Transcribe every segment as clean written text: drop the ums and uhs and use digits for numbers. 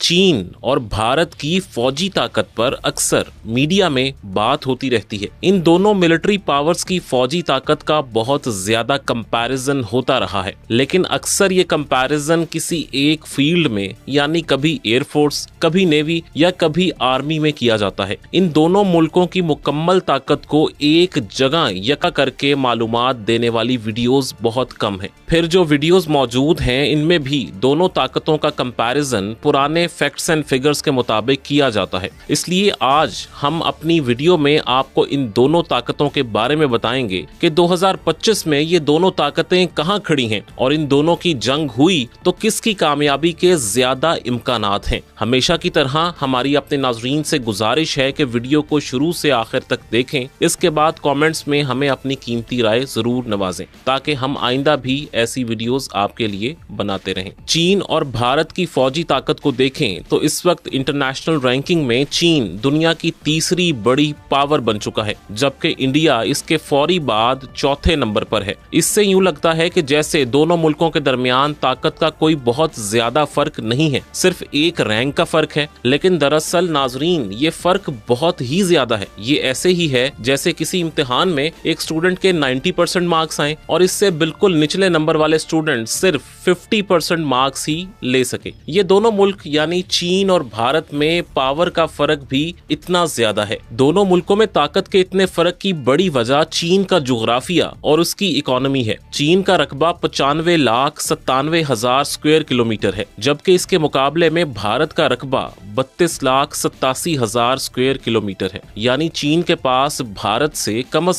चीन और भारत की फौजी ताकत पर अक्सर मीडिया में बात होती रहती है। इन दोनों मिलिट्री पावर्स की फौजी ताकत का बहुत ज्यादा कंपैरिजन होता रहा है, लेकिन अक्सर ये कंपैरिजन किसी एक फील्ड में, यानी कभी एयरफोर्स, कभी नेवी या कभी आर्मी में किया जाता है। इन दोनों मुल्कों की मुकम्मल ताकत को एक जगह यका करके मालूमात देने वाली वीडियोस बहुत कम है। फिर जो वीडियोस मौजूद हैं, इनमें भी दोनों ताकतों का कंपैरिजन पुराने फैक्ट्स एंड फिगर्स के मुताबिक किया जाता है। इसलिए आज हम अपनी वीडियो में आपको इन दोनों ताकतों के बारे में बताएंगे कि 2025 में ये दोनों ताकतें कहां खड़ी हैं और इन दोनों की जंग हुई तो किसकी कामयाबी के ज्यादा इम्कानात हैं। हमेशा की तरह हमारी अपने नाजरीन से गुजारिश है कि वीडियो को शुरू से आखिर तक देखें। इसके बाद कमेंट्स में हमें अपनी कीमती राय जरूर नवाजें ताकि हम आइंदा भी ऐसी वीडियोस आपके लिए बनाते रहें। चीन और भारत की फौजी ताकत को देखें तो इस वक्त इंटरनेशनल रैंकिंग में चीन दुनिया की तीसरी बड़ी पावर बन चुका है, जबकि इंडिया इसके फौरी बाद चौथे नंबर पर है। इससे यूं लगता है कि जैसे दोनों मुल्कों के दरमियान ताकत का कोई बहुत ज्यादा फर्क नहीं है, सिर्फ एक रैंक का फर्क है। लेकिन दरअसल नाजरीन, ये फर्क बहुत ही ज्यादा है। ये ऐसे ही है जैसे किसी इम्तिहान में एक स्टूडेंट के 90% मार्क्स आए और इससे बिल्कुल निचले नंबर वाले स्टूडेंट सिर्फ 50% मार्क्स ही ले सके। ये दोनों मुल्क यानी चीन और भारत में पावर का फर्क भी इतना ज्यादा है। दोनों मुल्कों में ताकत के इतने फर्क की बड़ी वजह चीन का जुग्राफिया और उसकी इकोनॉमी है। चीन का रकबा 95,97,000 स्क्वायर किलोमीटर है, जबकि इसके मुकाबले में भारत का रकबा 32,87,000 स्क्वायर किलोमीटर है। यानी चीन के पास भारत से कम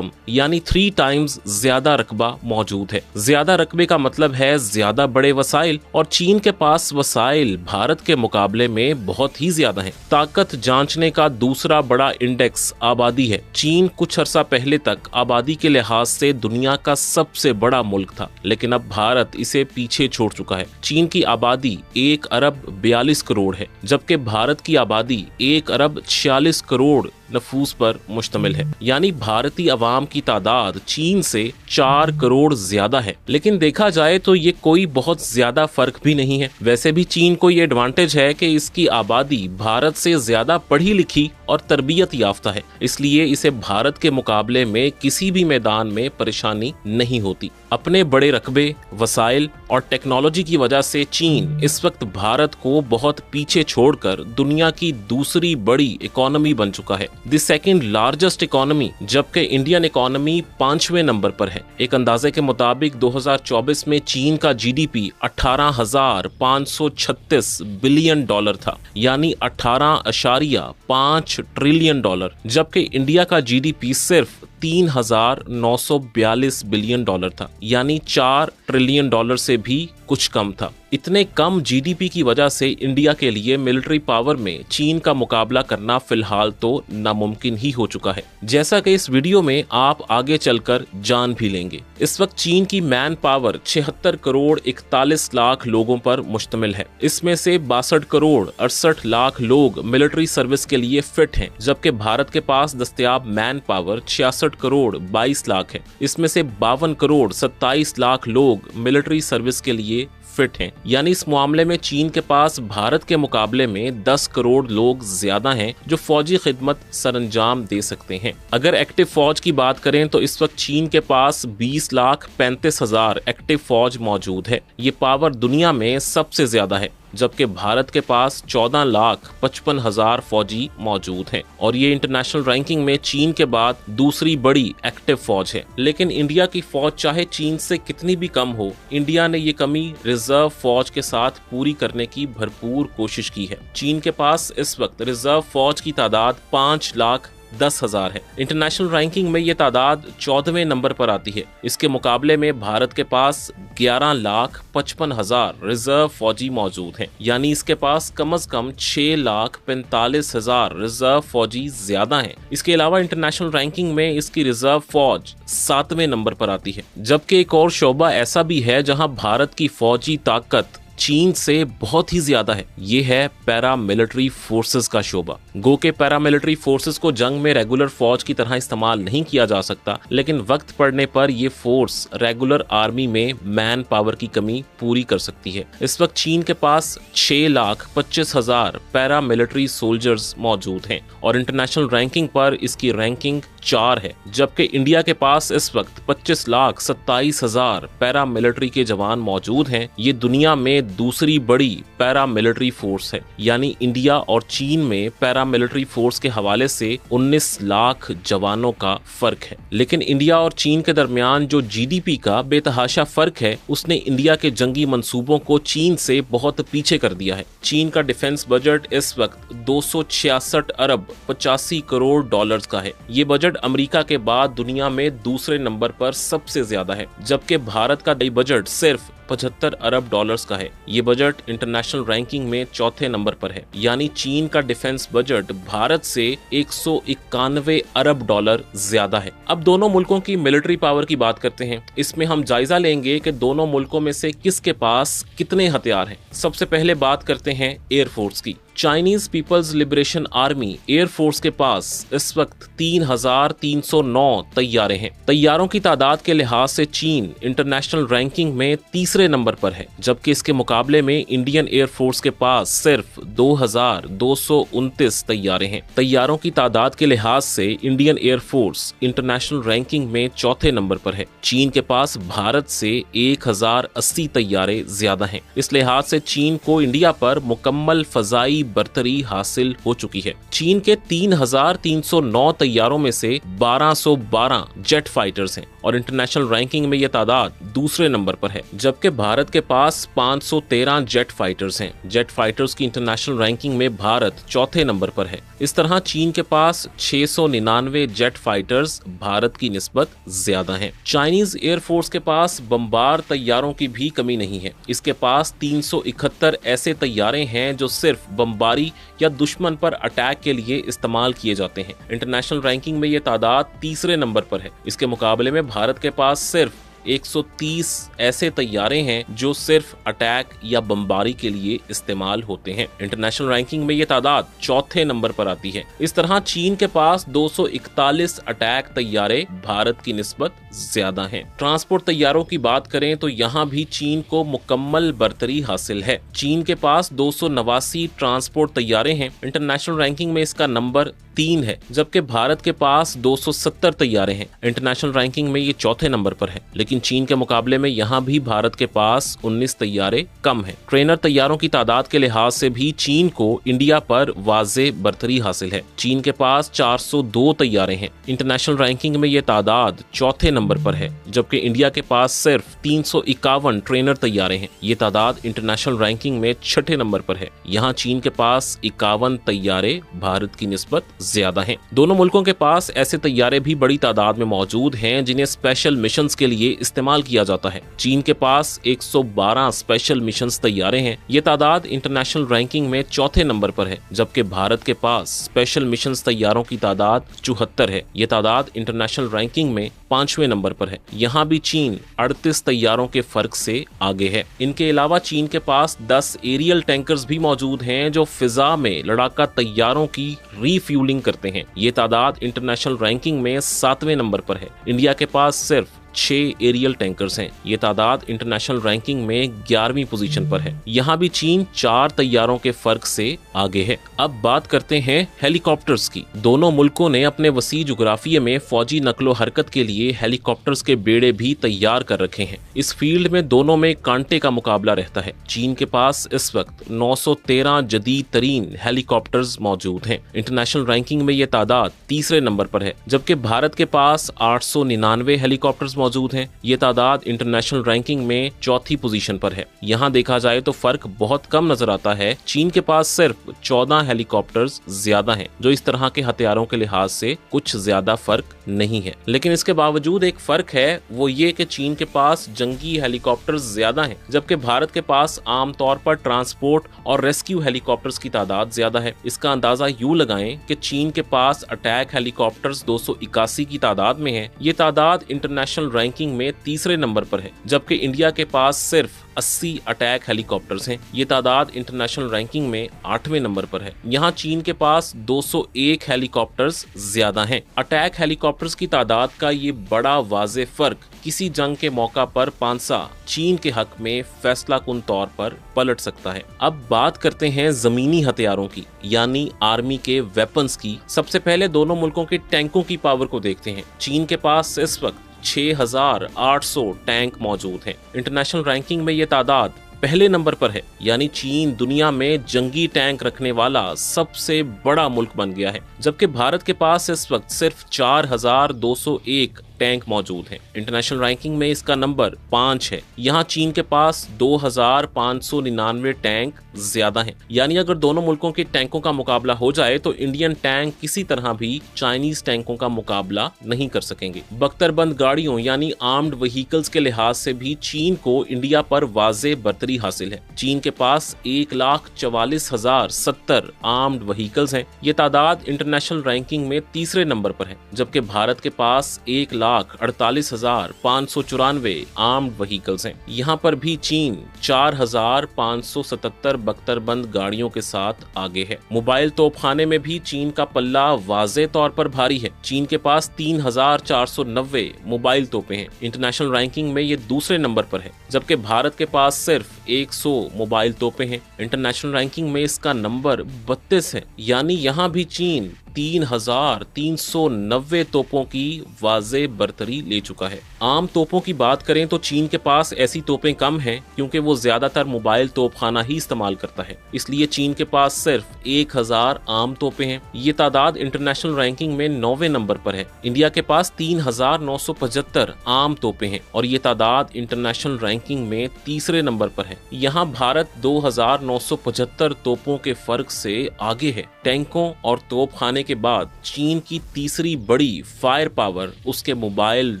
यानी 3 टाइम्स ज्यादा रकबा मौजूद है। ज्यादा रकबे का मतलब है ज्यादा बड़े वसाइल, और चीन के पास वसाइल भारत के मुकाबले में बहुत ही ज्यादा हैं। ताकत जांचने का दूसरा बड़ा इंडेक्स आबादी है। चीन कुछ अरसा पहले तक आबादी के लिहाज से दुनिया का सबसे बड़ा मुल्क था, लेकिन अब भारत इसे पीछे छोड़ चुका है। चीन की आबादी 1 अरब 42 करोड़ है, जबकि भारत की आबादी 1 अरब 46 करोड़ नफूस पर मुश्तमिल है। यानी भारतीय अवाम की तादाद चीन से 4 करोड़ ज्यादा है। लेकिन देखा जाए तो ये कोई बहुत ज्यादा फर्क भी नहीं है। वैसे भी चीन को ये एडवांटेज है कि इसकी आबादी भारत से ज्यादा पढ़ी लिखी और तरबियत याफ्ता है, इसलिए इसे भारत के मुकाबले में किसी भी मैदान में परेशानी नहीं होती। अपने बड़े रकबे, वसाइल और टेक्नोलॉजी की वजह से चीन इस वक्त भारत को बहुत पीछे छोड़कर दुनिया की दूसरी बड़ी इकोनॉमी बन चुका है, द सेकंड लार्जेस्ट इकोनॉमी, जबकि इंडियन इकोनॉमी 5वें नंबर पर है। एक अंदाजे के मुताबिक 2024 में चीन का जीडीपी 18,536 बिलियन डॉलर था, यानी 18.5 ट्रिलियन डॉलर, जबकि इंडिया का जीडीपी सिर्फ 3,942 बिलियन डॉलर था, यानी 4 ट्रिलियन डॉलर से भी कुछ कम था। इतने कम जीडीपी की वजह से इंडिया के लिए मिलिट्री पावर में चीन का मुकाबला करना फिलहाल तो नामुमकिन ही हो चुका है, जैसा कि इस वीडियो में आप आगे चलकर जान भी लेंगे। इस वक्त चीन की मैन पावर 76 करोड़ 41 लाख लोगों पर मुश्तमिल है। इसमें से 62 करोड़ 68 लाख लोग मिलिट्री सर्विस के लिए फिट हैं, जबकि भारत के पास दस्तयाब मैन पावर 66 करोड़ 22 लाख है। इसमें से 52 करोड़ 27 लाख लोग मिलिट्री सर्विस के लिए फिट हैं। यानी इस मामले में चीन के पास भारत के मुकाबले में 10 करोड़ लोग ज्यादा हैं जो फौजी खिदमत सरंजाम दे सकते हैं। अगर एक्टिव फौज की बात करें तो इस वक्त चीन के पास 20,35,000 एक्टिव फौज मौजूद है। ये पावर दुनिया में सबसे ज्यादा है, जबकि भारत के पास 14,55,000 फौजी मौजूद हैं, और ये इंटरनेशनल रैंकिंग में चीन के बाद दूसरी बड़ी एक्टिव फौज है। लेकिन इंडिया की फौज चाहे चीन से कितनी भी कम हो, इंडिया ने ये कमी रिजर्व फौज के साथ पूरी करने की भरपूर कोशिश की है। चीन के पास इस वक्त रिजर्व फौज की तादाद 5,10,000 है। इंटरनेशनल रैंकिंग में ये तादाद 14वें नंबर पर आती है। इसके मुकाबले में भारत के पास 11,55,000 रिजर्व फौजी मौजूद हैं, यानी इसके पास कम से कम 6,45,000 रिजर्व फौजी ज्यादा हैं। इसके अलावा इंटरनेशनल रैंकिंग में इसकी रिजर्व फौज 7वें नंबर पर आती है, जबकि एक और शोबा ऐसा भी है जहां भारत की फौजी ताकत चीन से बहुत ही ज्यादा है, ये है पैरामिलिट्री फोर्सेस का शोबा। गो के पैरामिलिट्री फोर्सेस को जंग में रेगुलर फौज की तरह इस्तेमाल नहीं किया जा सकता, लेकिन वक्त पड़ने पर ये फोर्स रेगुलर आर्मी में मैन पावर की कमी पूरी कर सकती है। इस वक्त चीन के पास 6,25,000 पैरामिलिट्री सोल्जर्स मौजूद हैं और इंटरनेशनल रैंकिंग पर इसकी रैंकिंग 4 है, जबकि इंडिया के पास इस वक्त 25,27,000 पैरामिलिट्री के जवान मौजूद हैं। ये दुनिया में दूसरी बड़ी पैरामिलिट्री फोर्स है, यानी इंडिया और चीन में पैरामिलिट्री फोर्स के हवाले से 19 लाख जवानों का फर्क है। लेकिन इंडिया और चीन के दरमियान जो जीडीपी का बेतहाशा फर्क है, उसने इंडिया के जंगी मंसूबों को चीन से बहुत पीछे कर दिया है। चीन का डिफेंस बजट इस वक्त 266 अरब 85 करोड़ डॉलर्स का है। ये बजट अमेरिका के बाद दुनिया में दूसरे नंबर पर सबसे ज्यादा है, जबकि भारत का बजट सिर्फ 75 अरब डॉलर्स का है। ये बजट इंटरनेशनल रैंकिंग में चौथे नंबर पर है, यानी चीन का डिफेंस बजट भारत से 191 अरब डॉलर ज्यादा है। अब दोनों मुल्कों की मिलिट्री पावर की बात करते हैं। इसमें हम जायजा लेंगे कि दोनों मुल्कों में से किसके पास कितने हथियार हैं। सबसे पहले बात करते हैं एयरफोर्स की। Chinese People's Liberation Army Air Force के पास इस वक्त 3,309 तैयारे हैं। तैयारों की तादाद के लिहाज से चीन इंटरनेशनल रैंकिंग में तीसरे नंबर पर है, जबकि इसके मुकाबले में इंडियन एयरफोर्स के पास सिर्फ 2,229 तैयारे हैं। तैयारों की तादाद के लिहाज से इंडियन एयरफोर्स इंटरनेशनल रैंकिंग में चौथे नंबर पर है। चीन के पास भारत से 1,080 तैयारे ज्यादा हैं। इस लिहाज से चीन को इंडिया पर मुकम्मल फजाई बर्तरी हासिल हो चुकी है। चीन के 3,309 तैयारों में से 1,212 जेट फाइटर्स हैं और इंटरनेशनल रैंकिंग में यह तादाद दूसरे नंबर पर है, जबकि भारत के पास 513 जेट फाइटर्स हैं। जेट फाइटर्स की इंटरनेशनल रैंकिंग में भारत चौथे नंबर पर है। इस तरह चीन के पास 699 जेट फाइटर्स भारत की निस्बत ज्यादा हैं। चाइनीज एयरफोर्स के पास बमबार तैयारों की भी कमी नहीं है। इसके पास 371 ऐसे तैयारे हैं जो सिर्फ बमबारी या दुश्मन पर अटैक के लिए इस्तेमाल किए जाते हैं। इंटरनेशनल रैंकिंग में ये तादाद तीसरे नंबर पर है। इसके मुकाबले में भारत के पास सिर्फ 130 ऐसे तैयारे हैं जो सिर्फ अटैक या बमबारी के लिए इस्तेमाल होते हैं। इंटरनेशनल रैंकिंग में ये तादाद चौथे नंबर पर आती है। इस तरह चीन के पास 241 अटैक तैयारे भारत की निस्बत ज्यादा हैं। ट्रांसपोर्ट तैयारों की बात करें तो यहाँ भी चीन को मुकम्मल बर्तरी हासिल है। चीन के पास 289 ट्रांसपोर्ट तैयारे हैं। इंटरनेशनल रैंकिंग में इसका नंबर 3 है, जबकि भारत के पास 270 तैयारे हैं। इंटरनेशनल रैंकिंग में ये चौथे नंबर पर है, लेकिन चीन के मुकाबले में यहाँ भी भारत के पास 19 तैयारे कम हैं। ट्रेनर तैयारों की तादाद के लिहाज से भी चीन को इंडिया पर वाज़े बर्तरी हासिल है। चीन के पास 402 तैयारे हैं। इंटरनेशनल रैंकिंग में ये तादाद चौथे नंबर पर है, जबकि इंडिया के पास सिर्फ 351 ट्रेनर तैयारे हैं। ये तादाद इंटरनेशनल रैंकिंग में छठे नंबर पर है। यहाँ चीन के पास 51 तैयारे भारत की निस्बत ज्यादा हैं। दोनों मुल्कों के पास ऐसे तैयारे भी बड़ी तादाद में मौजूद हैं जिन्हें स्पेशल मिशंस के लिए इस्तेमाल किया जाता है। चीन के पास 112 स्पेशल मिशंस तैयारे हैं। ये तादाद इंटरनेशनल रैंकिंग में चौथे नंबर पर है, जबकि भारत के पास स्पेशल मिशंस तैयारों की तादाद 74 है। ये तादाद इंटरनेशनल रैंकिंग में 5वें नंबर पर है। यहाँ भी चीन 38 तैयारों के फर्क से आगे है। इनके अलावा चीन के पास 10 एरियल टैंकर्स भी मौजूद हैं जो फिजा में लड़ाका तैयारों की रीफ्यूलिंग करते हैं। ये तादाद इंटरनेशनल रैंकिंग में 7वें नंबर पर है। इंडिया के पास सिर्फ 6 एरियल टैंकर्स हैं। ये तादाद इंटरनेशनल रैंकिंग में 11वीं पोजीशन पर है। यहाँ भी चीन 4 तैयारों के फर्क से आगे है। अब बात करते हैं हेलीकॉप्टर्स की। दोनों मुल्कों ने अपने वसी जुग्राफिये में फौजी नकलो हरकत के लिए हेलीकॉप्टर्स के बेड़े भी तैयार कर रखे हैं। इस फील्ड में दोनों में कांटे का मुकाबला रहता है। चीन के पास इस वक्त 913 जदीद तरीन हेलीकॉप्टर्स मौजूद हैं। इंटरनेशनल रैंकिंग में ये तादाद तीसरे नंबर पर है, जबकि भारत के पास 899 हेलीकॉप्टर्स मौजूद हैं। ये तादाद इंटरनेशनल रैंकिंग में चौथी पोजीशन पर है। यहाँ देखा जाए तो फर्क बहुत कम नजर आता है। चीन के पास सिर्फ 14 हेलीकॉप्टर्स ज्यादा हैं, जो इस तरह के हथियारों के लिहाज से कुछ ज्यादा फर्क नहीं है। लेकिन इसके बावजूद एक फर्क है, वो ये कि चीन के पास जंगी हेलीकॉप्टर्स ज्यादा हैं, जबकि भारत के पास आमतौर पर ट्रांसपोर्ट और रेस्क्यू हेलीकॉप्टर्स की तादाद ज्यादा है। इसका अंदाजा यूं लगाएं कि चीन के पास अटैक हेलीकॉप्टर्स 281 की तादाद में है। ये तादाद इंटरनेशनल रैंकिंग में तीसरे नंबर पर है, जबकि इंडिया के पास सिर्फ 80 अटैक हेलीकॉप्टर्स हैं। ये तादाद इंटरनेशनल रैंकिंग में 8वें नंबर पर है। यहाँ चीन के पास 201 हेलीकॉप्टर्स ज्यादा हैं। अटैक हेलीकॉप्टर्स की तादाद का ये बड़ा वाज़े फर्क किसी जंग के मौका पर पांसा चीन के हक में फैसलाकुन तौर पर पलट सकता है। अब बात करते हैं जमीनी हथियारों की, यानी आर्मी के वेपन्स की। सबसे पहले दोनों मुल्कों के टैंकों की पावर को देखते हैं। चीन के पास इस वक्त 6800 टैंक मौजूद हैं। इंटरनेशनल रैंकिंग में ये तादाद पहले नंबर पर है, यानी चीन दुनिया में जंगी टैंक रखने वाला सबसे बड़ा मुल्क बन गया है, जबकि भारत के पास इस वक्त सिर्फ 4201 टैंक मौजूद हैं। इंटरनेशनल रैंकिंग में इसका नंबर 5 है। यहाँ चीन के पास 2599 टैंक ज्यादा हैं। यानी अगर दोनों मुल्कों के टैंकों का मुकाबला हो जाए तो इंडियन टैंक किसी तरह भी चाइनीज टैंकों का मुकाबला नहीं कर सकेंगे। बख्तरबंद गाड़ियों यानी आर्म्ड व्हीकल्स के लिहाज से भी चीन को इंडिया पर वाज़े बर्तरी हासिल है। चीन के पास 1,44,070 आर्म्ड व्हीकल्स हैं। ये तादाद इंटरनेशनल रैंकिंग में तीसरे नंबर पर है, जबकि भारत के पास 1,48,594 आर्म्ड व्हीकल्स हैं। यहाँ पर भी चीन 4,577 बख्तरबंद गाड़ियों के साथ आगे है। मोबाइल तोपखाने में भी चीन का पल्ला वाज़े तौर पर भारी है। चीन के पास 3,490 मोबाइल तोपें हैं। इंटरनेशनल रैंकिंग में ये दूसरे नंबर पर है, जबकि भारत के पास सिर्फ 100 मोबाइल तोपें हैं। इंटरनेशनल रैंकिंग में इसका नंबर 32 है, यानी यहाँ भी चीन 3,390 तोपों की वाज़े बर्तरी ले चुका है। आम तोपों की बात करें तो चीन के पास ऐसी तोपें कम हैं, क्योंकि वो ज्यादातर मोबाइल तोपखाना ही इस्तेमाल करता है। इसलिए चीन के पास सिर्फ 1000 आम तोपें हैं। ये तादाद इंटरनेशनल रैंकिंग में 9वें नंबर पर है। इंडिया के पास 3,975 आम तोपें हैं और ये तादाद इंटरनेशनल रैंकिंग में तीसरे नंबर पर है। यहाँ भारत 2,975 तोपों के फर्क से आगे है। टैंकों और तोपखाने के बाद चीन की तीसरी बड़ी फायर पावर उसके मोबाइल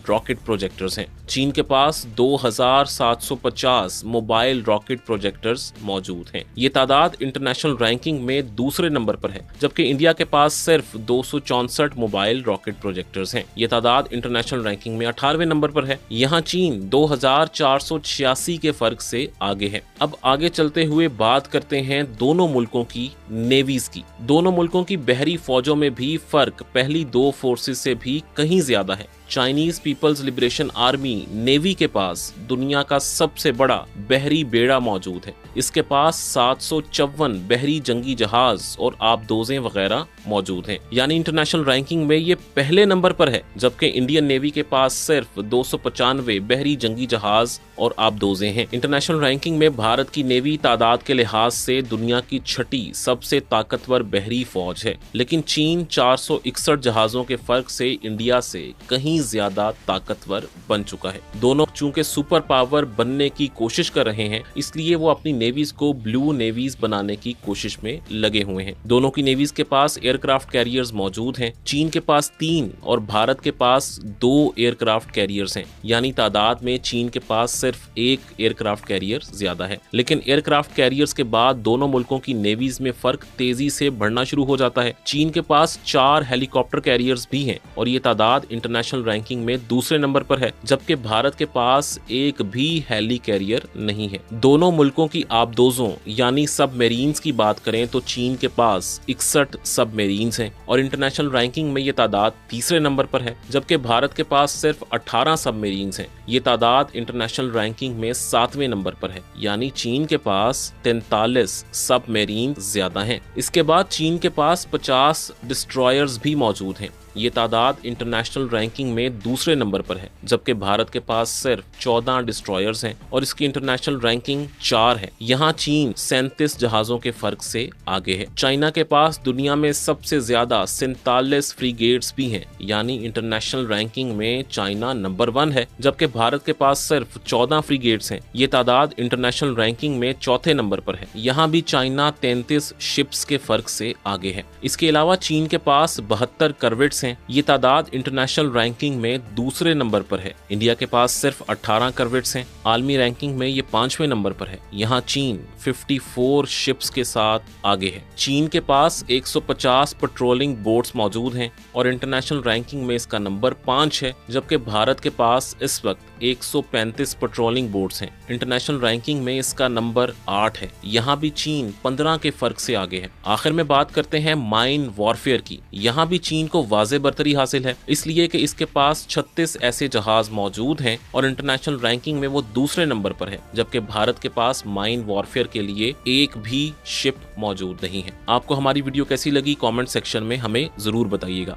रॉकेट प्रोजेक्टर्स हैं। चीन के पास 2,750 मोबाइल रॉकेट प्रोजेक्टर्स मौजूद हैं। ये तादाद इंटरनेशनल रैंकिंग में दूसरे नंबर पर है, जबकि इंडिया के पास सिर्फ 264 मोबाइल रॉकेट प्रोजेक्टर्स हैं। ये तादाद इंटरनेशनल रैंकिंग में 18वें नंबर पर है। यहाँ चीन 2,486 के फर्क से आगे है। अब आगे चलते हुए बात करते हैं दोनों मुल्कों की नेवीज की। दोनों मुल्कों की बहरी फौजों में भी फर्क पहली दो फोर्सेस से भी कहीं ज्यादा है। Chinese People's Liberation Army Navy के पास दुनिया का सबसे बड़ा बहरी बेड़ा मौजूद है। इसके पास 754 बहरी जंगी जहाज और आबदोजें वगैरह मौजूद हैं। यानी इंटरनेशनल रैंकिंग में ये पहले नंबर पर है, जबकि इंडियन नेवी के पास सिर्फ 295 बहरी जंगी जहाज और आबदोजें हैं। इंटरनेशनल रैंकिंग में भारत की नेवी तादाद के लिहाज से दुनिया की छठी सबसे ताकतवर बहरी फौज है, लेकिन चीन 461 जहाजों के फर्क से इंडिया से कहीं ज्यादा ताकतवर बन चुका है। दोनों चूंकि सुपर पावर बनने की कोशिश कर रहे हैं, इसलिए वो अपनी नेवीज को ब्लू नेवीज बनाने की कोशिश में लगे हुए हैं। दोनों की नेवीज के पास एयरक्राफ्ट कैरियर्स मौजूद हैं। चीन के पास 3 और भारत के पास 2 एयरक्राफ्ट कैरियर्स हैं। यानी तादाद में चीन के पास सिर्फ 1 एयरक्राफ्ट कैरियर ज्यादा है। लेकिन एयरक्राफ्ट कैरियर्स के बाद दोनों मुल्कों की नेवीज में फर्क तेजी से बढ़ना शुरू हो जाता है। चीन के पास 4 हेलीकॉप्टर कैरियर्स भी हैं और ये तादाद इंटरनेशनल रैंकिंग में दूसरे नंबर पर है, जबकि भारत के पास एक भी हेली कैरियर नहीं है। दोनों मुल्कों की आबदोजों यानी सबमरीन्स की बात करें तो चीन के पास 61 सबमरीन्स हैं और इंटरनेशनल रैंकिंग में ये तादाद तीसरे नंबर पर है, जबकि भारत के पास सिर्फ 18 सबमरीन्स हैं। ये तादाद इंटरनेशनल रैंकिंग में 7वें नंबर पर है। यानी चीन के पास 43 सबमरीन ज्यादा हैं। इसके बाद चीन के पास 50 डिस्ट्रॉयर्स भी मौजूद हैं। ये तादाद इंटरनेशनल रैंकिंग में दूसरे नंबर पर है, जबकि भारत के पास सिर्फ 14 डिस्ट्रॉयर्स हैं और इसकी इंटरनेशनल रैंकिंग 4 है। यहाँ चीन 37 जहाजों के फर्क से आगे है। चाइना के पास दुनिया में सबसे ज्यादा 47 फ्रीगेट्स भी हैं। यानी इंटरनेशनल रैंकिंग में चाइना नंबर 1 है, जबकि भारत के पास सिर्फ 14 फ्रीगेट्स हैं। ये तादाद इंटरनेशनल रैंकिंग में चौथे नंबर पर है। यहाँ भी चाइना 33 शिप्स के फर्क से आगे है। इसके अलावा चीन के पास 72 करवेट्स हैं। ये तादाद इंटरनेशनल रैंकिंग में दूसरे नंबर पर है। इंडिया के पास सिर्फ 18 करवेट्स हैं। आर्मी रैंकिंग में ये 5वें नंबर पर है। यहाँ चीन 54 शिप्स के साथ आगे है। चीन के पास 150 पेट्रोलिंग बोट्स मौजूद हैं और इंटरनेशनल रैंकिंग में इसका नंबर 5 है, जबकि भारत के पास इस वक्त 135 पेट्रोलिंग बोट्स हैं। इंटरनेशनल रैंकिंग में इसका नंबर 8 है। यहाँ भी चीन 15 के फर्क से आगे है। आखिर में बात करते हैं माइन वॉरफेयर की। यहाँ भी चीन को वाज़े बरतरी हासिल है, इसलिए कि इसके पास 36 ऐसे जहाज मौजूद हैं और इंटरनेशनल रैंकिंग में वो दूसरे नंबर पर है, जबकि भारत के पास माइन वॉरफेयर के लिए एक भी शिप मौजूद नहीं है। आपको हमारी वीडियो कैसी लगी कमेंट सेक्शन में हमें जरूर बताइएगा।